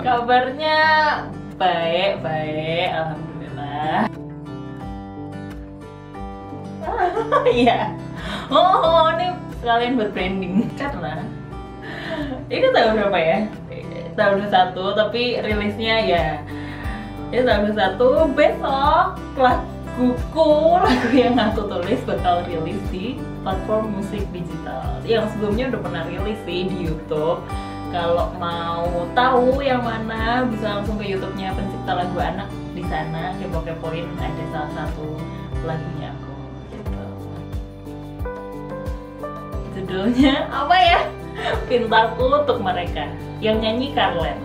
Kabarnya baik, alhamdulillah. Iya. Ini sekalian buat branding karena ini tahun berapa ya? Tahun 21, tapi rilisnya ya ini tahun 21. Besok lagu yang aku tulis bakal rilis di platform musik digital. Yang sebelumnya udah pernah rilis sih di YouTube. Kalau mau tahu yang mana bisa langsung ke YouTube-nya Pencipta Lagu Anak. Di sana kepo-kepoin ada salah satu lagunya aku gitu. Judulnya apa ya? Pintaku Untuk Mereka. Yang nyanyi Karlen.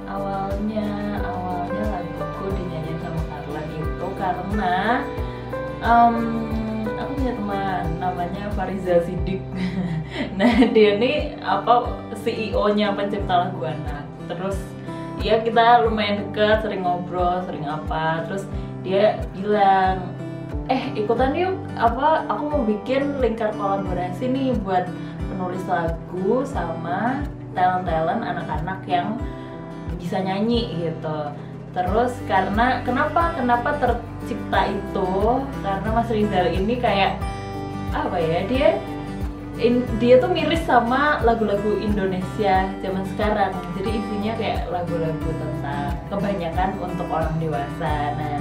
Awalnya laguku dinyanyiin sama Karlen itu karena aku punya teman namanya Fariza Sidik. Nah dia nih CEO-nya Pencipta Lagu Anak. Terus ya kita lumayan dekat, sering ngobrol, sering apa. Terus dia bilang, ikutan yuk, aku mau bikin lingkar kolaborasi nih buat penulis lagu sama talent-talent anak-anak yang bisa nyanyi gitu. Terus kenapa tercipta itu? Karena Mas Rizal ini kayak apa ya, dia tuh miris sama lagu-lagu Indonesia zaman sekarang. Jadi isinya kayak lagu-lagu tentang kebanyakan untuk orang dewasa. Nah,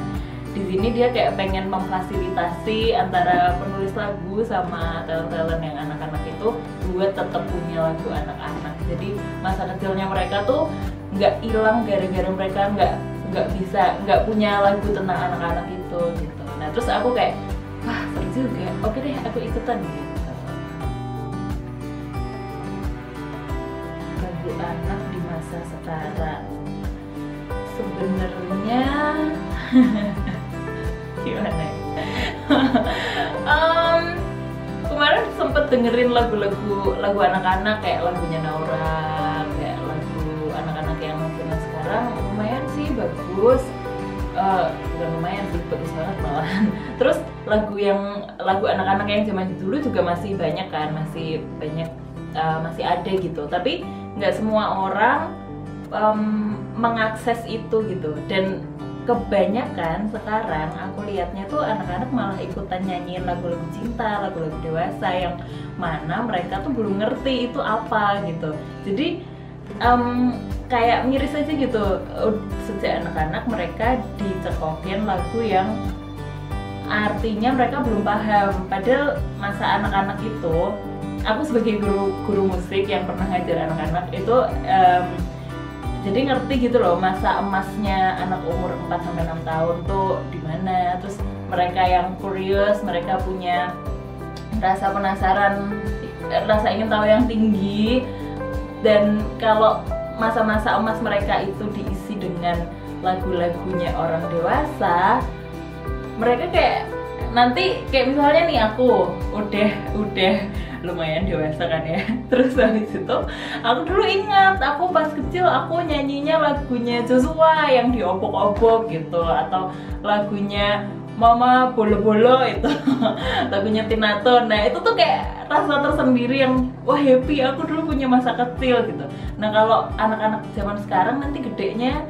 di sini dia kayak pengen memfasilitasi antara penulis lagu sama talent-talent yang anak-anak itu buat tetap punya lagu anak-anak. Jadi masa kecilnya mereka tuh nggak hilang gara-gara mereka nggak punya lagu tentang anak-anak itu gitu. Nah terus aku kayak wah seru juga, oke deh aku ikutan gitu. Lagu anak di masa sekarang sebenarnya gimana ya? Kemarin sempet dengerin lagu anak-anak kayak lagunya Naura, kayak lagu anak-anak yang zaman sekarang lumayan sih bagus. Bukan lumayan sih, bagus banget malahan. Terus lagu anak-anak yang zaman dulu juga masih banyak kan, masih ada gitu. Tapi nggak semua orang mengakses itu gitu. Dan kebanyakan sekarang aku lihatnya tuh anak-anak malah ikutan nyanyiin lagu-lagu cinta, lagu-lagu dewasa yang mana mereka tuh belum ngerti itu apa gitu. Jadi kayak miris aja gitu, sejak anak-anak mereka dicekokin lagu yang artinya mereka belum paham. Padahal masa anak-anak itu, aku sebagai guru musik yang pernah ngajar anak-anak itu jadi ngerti gitu loh masa emasnya anak umur 4-6 tahun tuh di mana. Terus mereka yang curious, mereka punya rasa penasaran, rasa ingin tahu yang tinggi. Dan kalau masa-masa emas mereka itu diisi dengan lagu-lagunya orang dewasa, mereka kayak nanti kayak misalnya nih aku udah lumayan dewasa kan ya. Terus habis itu aku dulu ingat aku pas kecil aku nyanyinya lagunya Joshua yang diobok-obok gitu, atau lagunya Mama Bolo-Bolo itu lagunya Tinaton. Nah itu tuh kayak rasa tersendiri yang wah happy, aku dulu punya masa kecil gitu. Nah kalau anak-anak zaman sekarang nanti gedenya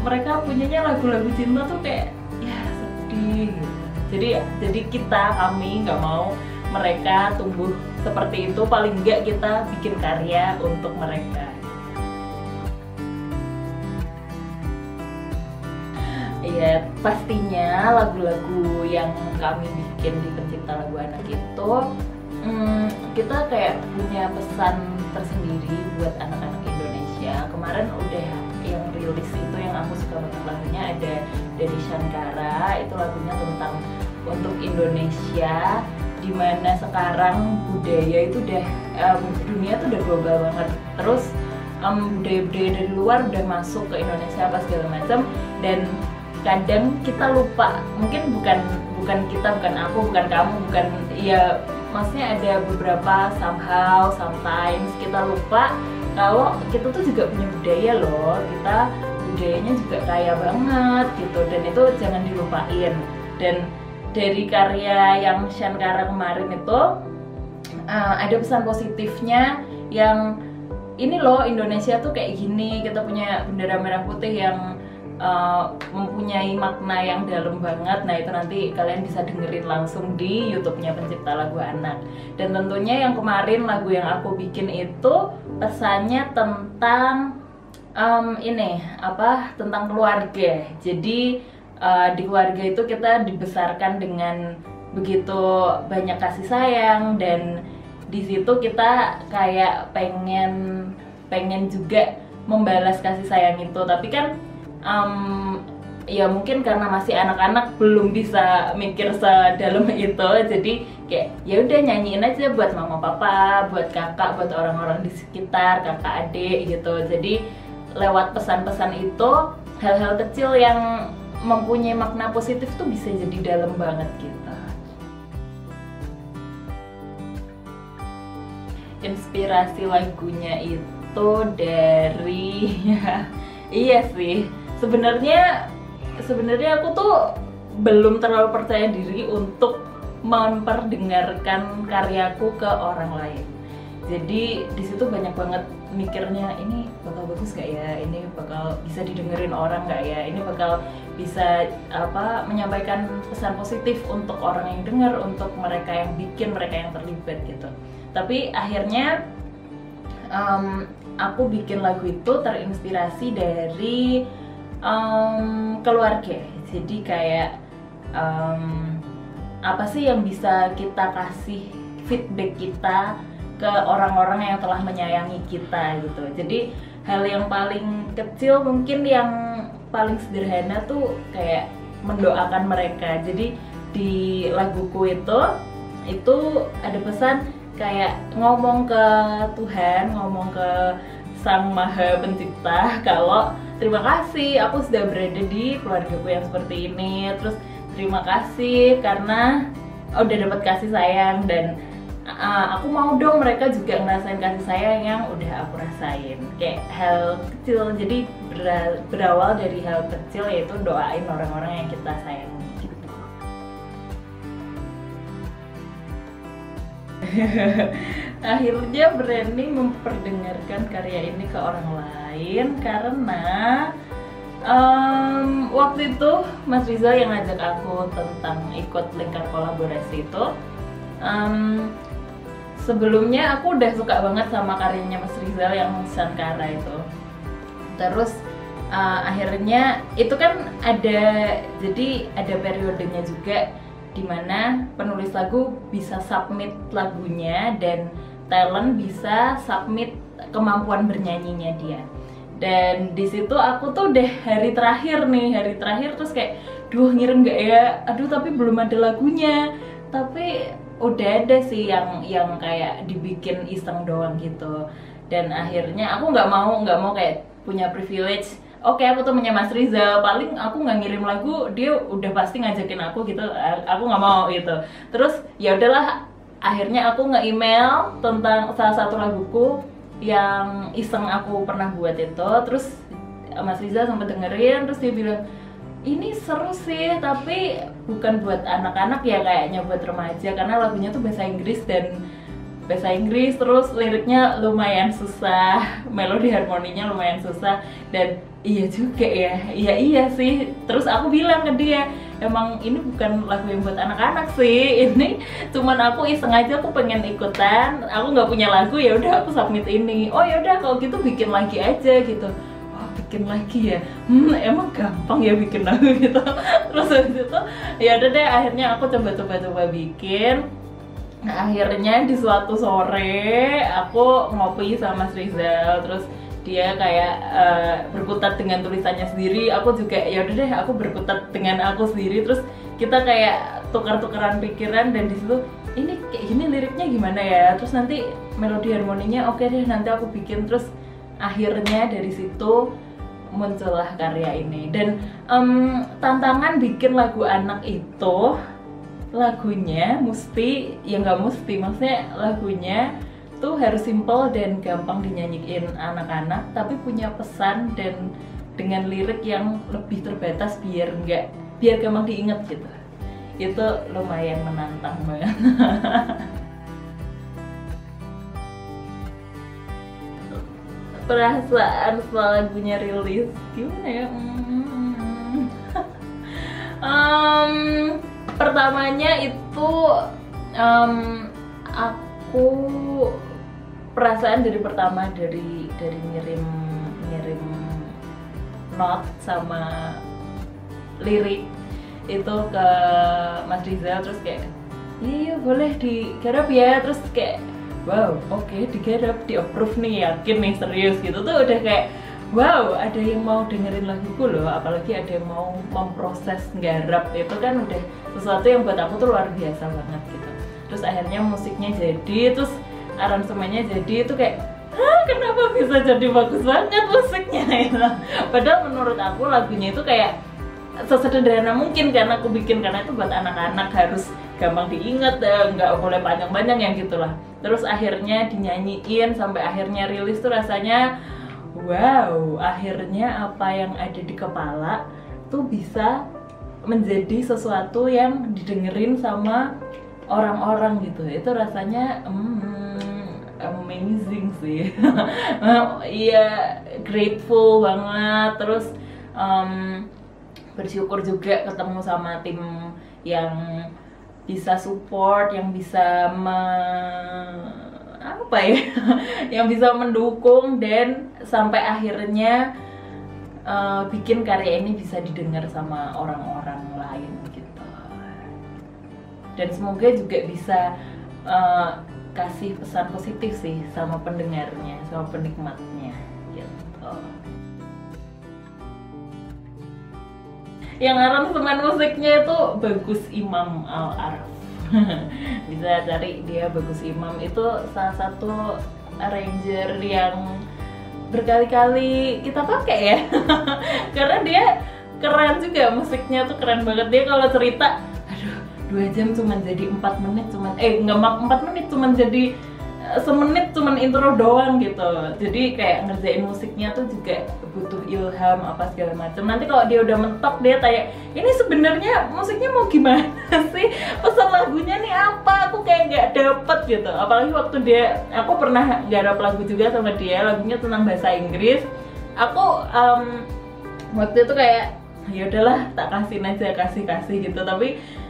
mereka punyanya lagu-lagu cinta tuh kayak ya sedih gitu. Jadi kami nggak mau mereka tumbuh seperti itu. Paling enggak kita bikin karya untuk mereka. Ya pastinya lagu-lagu yang kami bikin di Pencipta Lagu Anak itu kita kayak punya pesan tersendiri buat anak-anak Indonesia. Kemarin udah yang rilis itu yang aku suka banget lagunya ada dari Shankara, itu lagunya tentang untuk Indonesia, dimana sekarang budaya itu udah dunia tuh udah global banget. Terus budaya-budaya dari luar udah masuk ke Indonesia apa segala macam, dan kadang kita lupa, mungkin bukan aku, bukan kamu, bukan ya, maksudnya ada beberapa sometimes kita lupa kalau kita tuh juga punya budaya loh, kita budayanya juga kaya banget gitu, dan itu jangan dilupain. Dan dari karya yang Shankara kemarin itu ada pesan positifnya yang ini loh Indonesia tuh kayak gini, kita punya bendera merah putih yang mempunyai makna yang dalam banget. Nah itu nanti kalian bisa dengerin langsung di YouTube-nya pencipta lagu anak. Dan tentunya yang kemarin lagu yang aku bikin itu pesannya tentang tentang keluarga. Jadi di keluarga itu kita dibesarkan dengan begitu banyak kasih sayang, dan di situ kita kayak pengen juga membalas kasih sayang itu. Tapi kan ya mungkin karena masih anak-anak belum bisa mikir sedalam itu, jadi kayak ya udah nyanyiin aja buat mama papa, buat kakak, buat orang-orang di sekitar, kakak adik gitu. Jadi lewat pesan-pesan itu, hal-hal kecil yang mempunyai makna positif tuh bisa jadi dalam banget gitu. Inspirasi lagunya itu dari iya sih, sebenarnya aku tuh belum terlalu percaya diri untuk memperdengarkan karyaku ke orang lain. Jadi di situ banyak banget mikirnya, ini bakal bagus gak ya, ini bakal bisa didengerin orang gak ya, ini bakal bisa menyampaikan pesan positif untuk orang yang dengar, untuk mereka yang bikin, mereka yang terlibat gitu. Tapi akhirnya aku bikin lagu itu terinspirasi dari keluarga. Jadi kayak apa sih yang bisa kita kasih feedback kita ke orang-orang yang telah menyayangi kita gitu. Jadi hal yang paling kecil mungkin yang paling sederhana tuh kayak mendoakan mereka. Jadi di laguku itu ada pesan kayak ngomong ke Tuhan, ngomong ke Sang Maha Pencipta kalau terima kasih aku sudah berada di keluargaku yang seperti ini, terus terima kasih karena udah dapat kasih sayang, dan aku mau dong mereka juga ngerasain kasih sayang yang udah aku rasain. Kayak hal kecil, jadi berawal dari hal kecil, yaitu doain orang-orang yang kita sayangi gitu. Akhirnya berani memperdengarkan karya ini ke orang lain karena waktu itu Mas Rizal yang ngajak aku tentang ikut lingkar kolaborasi itu. Sebelumnya aku udah suka banget sama karyanya Mas Rizal yang Sankara itu. Terus akhirnya itu kan ada periodenya juga dimana penulis lagu bisa submit lagunya dan talent bisa submit kemampuan bernyanyinya dia. Dan di situ aku tuh udah hari terakhir terus kayak duh ngirim gak ya, aduh tapi belum ada lagunya. Tapi udah ada sih yang kayak dibikin iseng doang gitu. Dan akhirnya aku nggak mau kayak punya privilege. Oke, aku tuh punya Mas Rizal, paling aku nggak ngirim lagu, dia udah pasti ngajakin aku gitu. Aku nggak mau gitu. Terus ya udahlah, akhirnya aku nge-email tentang salah satu laguku yang iseng aku pernah buat itu. Terus Mas Rizal sempat dengerin, terus dia bilang, ini seru sih, tapi bukan buat anak-anak ya, kayaknya buat remaja, karena lagunya tuh bahasa Inggris terus liriknya lumayan susah, melodi harmoninya lumayan susah. Dan iya juga ya, iya sih. Terus aku bilang ke dia, emang ini bukan lagu yang buat anak-anak sih, ini cuman aku iseng aja, aku pengen ikutan, aku nggak punya lagu, ya udah aku submit ini. Oh ya udah kalau gitu bikin lagi aja gitu. Bikin lagi ya, emang gampang ya bikin lagu gitu. Terus habis itu ya udah deh, akhirnya aku coba bikin. Nah, akhirnya di suatu sore aku ngopi sama Mas Rizal, terus dia kayak berkutat dengan tulisannya sendiri, aku juga ya udah deh aku berkutat dengan aku sendiri, terus kita kayak tukar-tukaran pikiran. Dan di situ ini kayak gini liriknya gimana ya, terus nanti melodi harmoninya oke deh nanti aku bikin. Terus akhirnya dari situ muncullah karya ini. Dan tantangan bikin lagu anak itu, lagunya mesti, ya nggak mesti, maksudnya lagunya tuh harus simple dan gampang dinyanyiin anak-anak, tapi punya pesan dan dengan lirik yang lebih terbatas biar gampang diinget gitu. Itu lumayan menantang banget. perasaan setelah lagunya rilis gimana ya? Pertamanya itu aku perasaan dari pertama dari ngirim not sama lirik itu ke Mas Rizal, terus kayak iya boleh digarap ya, terus kayak wow oke, digarap, di approve nih, yakin nih, serius gitu tuh udah kayak wow, ada yang mau dengerin laguku loh, apalagi ada yang mau memproses nggarap, itu kan udah sesuatu yang buat aku tuh luar biasa banget gitu. Terus akhirnya musiknya jadi, terus aransemennya jadi, itu kayak hah, kenapa bisa jadi bagus banget musiknya gitu. Padahal menurut aku lagunya itu kayak sesederhana mungkin karena aku bikin, karena itu buat anak-anak, harus gampang diingat, nggak boleh panjang-panjang yang gitulah. Terus akhirnya dinyanyiin sampai akhirnya rilis tuh rasanya wow, akhirnya apa yang ada di kepala tuh bisa menjadi sesuatu yang didengerin sama orang-orang gitu. Itu rasanya amazing sih. Iya, grateful banget. Terus bersyukur juga ketemu sama tim yang bisa support, yang bisa yang bisa mendukung, dan sampai akhirnya bikin karya ini bisa didengar sama orang-orang lain gitu. Dan semoga juga bisa kasih pesan positif sih sama pendengarnya, sama penikmatnya gitu. Yang aransemen musiknya itu Bagus Imam Al-Araf. Bisa cari dia, Bagus Imam itu salah satu arranger yang berkali-kali kita pakai ya. Karena dia keren juga, musiknya tuh keren banget. Dia kalau cerita, aduh 2 jam cuman jadi 4 menit, nggak 4 menit cuman jadi semenit, cuman intro doang gitu. Jadi kayak ngerjain musiknya tuh juga butuh ilham apa segala macam. Nanti kalau dia udah mentok, dia tanya ini sebenarnya musiknya mau gimana sih, pesan lagunya nih apa, aku kayak nggak dapet gitu. Apalagi waktu aku pernah garap lagu juga sama dia, lagunya tentang bahasa Inggris. Aku waktu itu kayak ya udahlah tak kasihin aja, kasih gitu. Tapi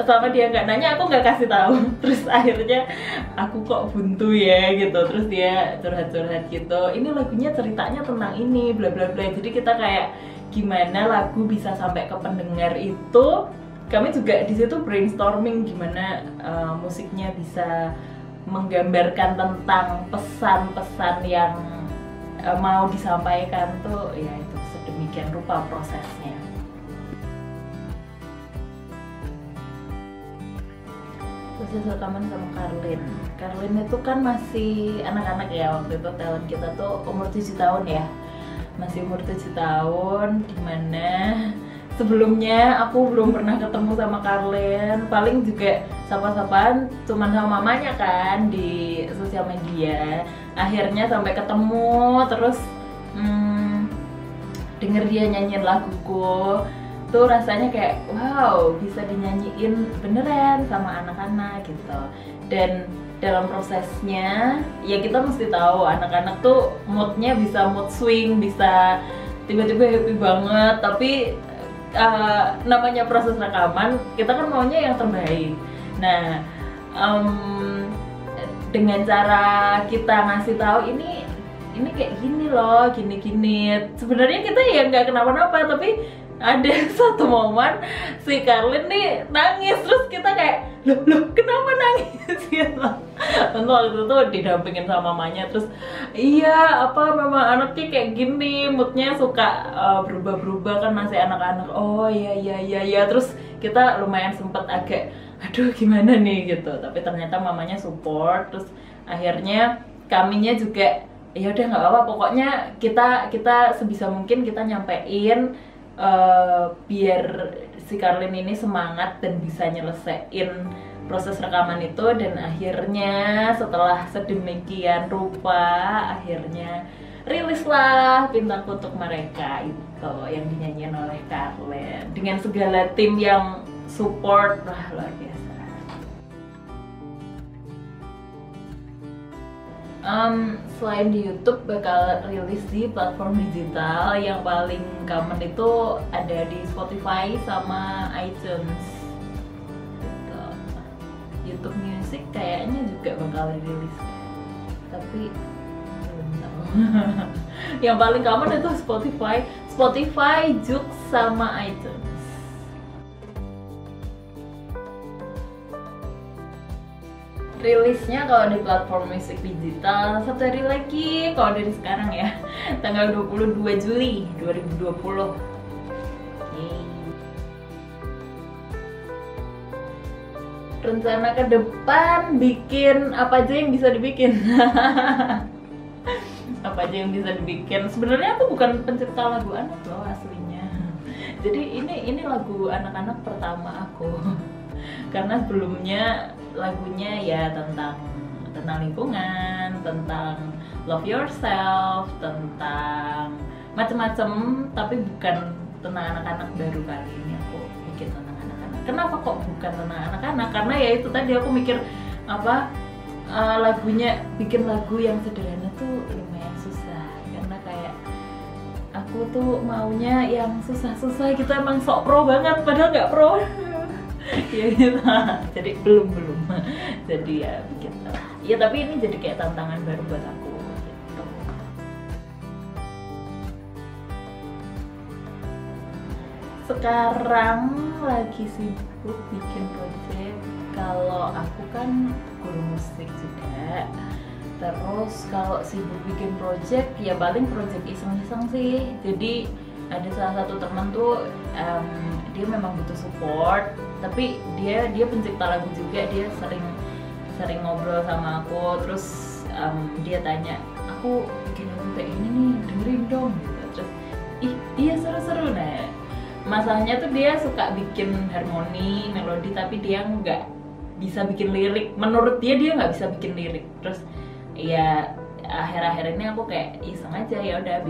selama dia nggak nanya, aku nggak kasih tahu. Terus akhirnya aku kok buntu ya gitu. Terus dia curhat gitu, ini lagunya ceritanya tentang ini bla bla bla. Jadi kita kayak gimana lagu bisa sampai ke pendengar itu, kami juga di situ brainstorming gimana musiknya bisa menggambarkan tentang pesan-pesan yang mau disampaikan tuh, ya itu sedemikian rupa prosesnya. Proses rekaman sama Karlin itu kan masih anak-anak ya, waktu itu talent kita tuh umur 7 tahun ya, masih umur 7 tahun, dimana sebelumnya aku belum pernah ketemu sama Karlin, paling juga sapa-sapaan cuman sama mamanya kan di sosial media. Akhirnya sampai ketemu, terus denger dia nyanyiin laguku tuh rasanya kayak wow, bisa dinyanyiin beneran sama anak-anak gitu. Dan dalam prosesnya ya kita mesti tahu anak-anak tuh moodnya bisa mood swing, bisa tiba-tiba happy banget. Tapi namanya proses rekaman, kita kan maunya yang terbaik. Nah dengan cara kita ngasih tahu ini kayak gini loh, gini sebenarnya kita ya nggak kenapa-napa, tapi ada satu momen si Karlin nih nangis, terus kita kayak loh kenapa nangis gitu. Tentu waktu itu didampingin sama mamanya, terus iya apa memang anaknya kayak gini, moodnya suka berubah-berubah kan, masih anak-anak. Oh iya, terus kita lumayan sempet agak aduh gimana nih gitu, tapi ternyata mamanya support. Terus akhirnya kaminya juga ya udah nggak apa-apa, pokoknya kita sebisa mungkin kita nyampein biar si Karlin ini semangat dan bisa nyelesain proses rekaman itu. Dan akhirnya setelah sedemikian rupa, akhirnya rilislah Bintangku Untuk Mereka itu yang dinyanyiin oleh Karlin dengan segala tim yang support. Wah luar biasa. Selain di YouTube bakal rilis di platform digital. Yang paling common itu ada di Spotify sama iTunes gitu. YouTube Music kayaknya juga bakal rilis, tapi belum tahu. Yang paling common itu Spotify, Joox sama iTunes. Rilisnya kalau di platform musik digital 1 hari lagi, kalau dari sekarang ya, tanggal 22 Juli 2020. Yeay. Rencana ke depan bikin apa aja yang bisa dibikin. Apa aja yang bisa dibikin. Sebenarnya aku bukan pencipta lagu anak loh aslinya. Jadi ini lagu anak-anak pertama aku. Karena sebelumnya lagunya ya tentang lingkungan, tentang love yourself, tentang macem-macem, tapi bukan tentang anak-anak. Baru kali ini aku bikin tentang anak-anak. Kenapa kok bukan tentang anak-anak? Karena ya itu tadi aku mikir lagunya, bikin lagu yang sederhana tuh lumayan susah, karena kayak aku tuh maunya yang susah-susah gitu, emang sok pro banget padahal nggak pro. Ya gitu. Jadi belum jadi ya bikin ya, tapi ini jadi kayak tantangan baru buat aku gitu. Sekarang lagi sibuk bikin project. Kalau aku kan guru musik juga, terus kalau sibuk bikin project ya paling project iseng-iseng sih. Jadi ada salah satu teman tuh dia memang butuh support, tapi dia pencipta lagu juga. Dia sering ngobrol sama aku, terus dia tanya, aku bikin lagu kayak ini nih, dengerin dong gitu. Terus iya seru-seru. Nah masalahnya tuh dia suka bikin harmoni, melodi, tapi dia nggak bisa bikin lirik. Menurut dia nggak bisa bikin lirik. Terus ya akhir-akhir ini aku kayak iseng aja, ya udah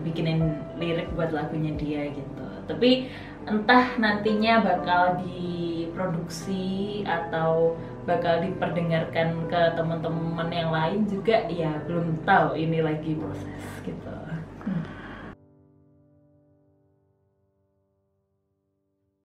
bikinin lirik buat lagunya dia gitu. Tapi entah nantinya bakal diproduksi atau bakal diperdengarkan ke teman-teman yang lain juga, ya belum tahu, ini lagi proses gitu.